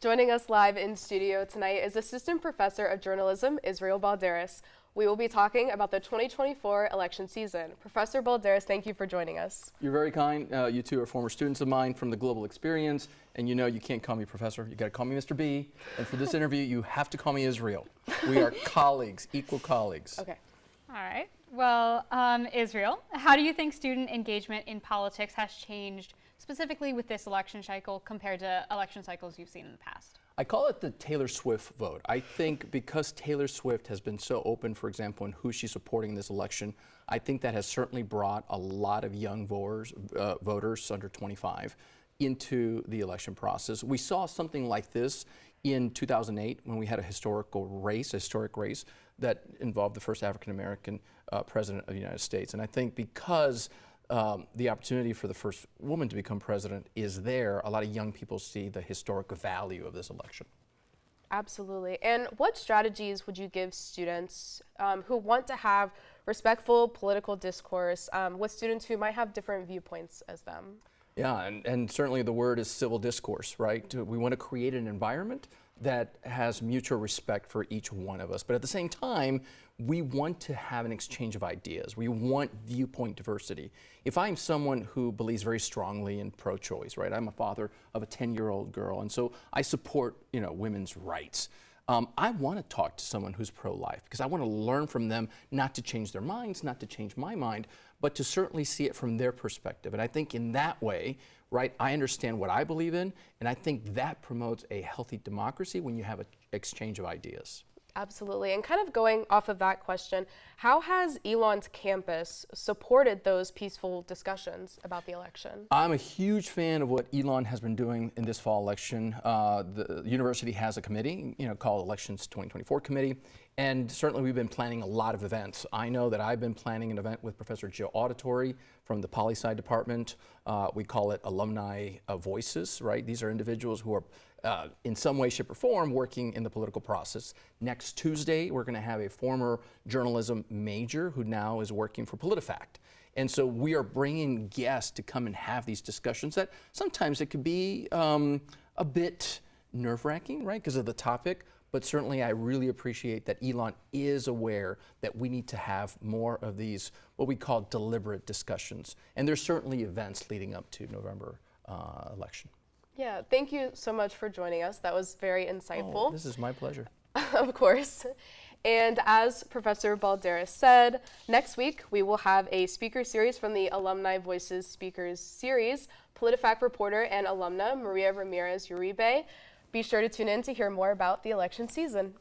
Joining us live in studio tonight is Assistant Professor of Journalism, Israel Balderas. We will be talking about the 2024 election season. Professor Balderas, thank you for joining us. You're very kind. You two are former students of mine from the Global Experience, and you know you can't call me Professor. You got to call me Mr. B. And for this interview, you have to call me Israel. We are colleagues, equal colleagues. Okay. All right. Well, Israel, how do you think student engagement in politics has changed specifically with this election cycle compared to election cycles you've seen in the past? I call it the Taylor Swift vote. I think because Taylor Swift has been so open, for example, in who she's supporting in this election, I think that has certainly brought a lot of young voters under 25 into the election process. We saw something like this in 2008 when we had a historic race that involved the first African-American president of the United States. And I think because the opportunity for the first woman to become president is there, a lot of young people see the historic value of this election. Absolutely. And what strategies would you give students who want to have respectful political discourse with students who might have different viewpoints as them? Yeah, and certainly the word is civil discourse, right? We want to create an environment that has mutual respect for each one of us. But at the same time, we want to have an exchange of ideas. We want viewpoint diversity. If I'm someone who believes very strongly in pro-choice, right? I'm a father of a 10-year-old girl, and so I support, women's rights. I want to talk to someone who's pro-life because I want to learn from them, not to change their minds, not to change my mind, but to certainly see it from their perspective. And I think in that way, right, I understand what I believe in, and I think that promotes a healthy democracy when you have an exchange of ideas. Absolutely. And kind of going off of that question, how has Elon's campus supported those peaceful discussions about the election? I'm a huge fan of what Elon has been doing in this fall election. The university has a committee, called Elections 2024 Committee, and certainly we've been planning a lot of events. I know that I've been planning an event with Professor Jill Auditory from the Poli-Sci department. We call it Alumni Voices, right? These are individuals who are in some way, shape, or form working in the political process. Next Tuesday, we're going to have a former journalism major who now is working for PolitiFact. And so we are bringing guests to come and have these discussions that sometimes it could be a bit nerve-wracking, right, because of the topic. But certainly I really appreciate that Elon is aware that we need to have more of these, what we call deliberate discussions. And there's certainly events leading up to November election. Yeah, thank you so much for joining us. That was very insightful. Oh, this is my pleasure. Of course. And as Professor Balderas said, next week we will have a speaker series from the Alumni Voices Speakers Series. PolitiFact reporter and alumna Maria Ramirez Uribe. Be sure to tune in to hear more about the election season.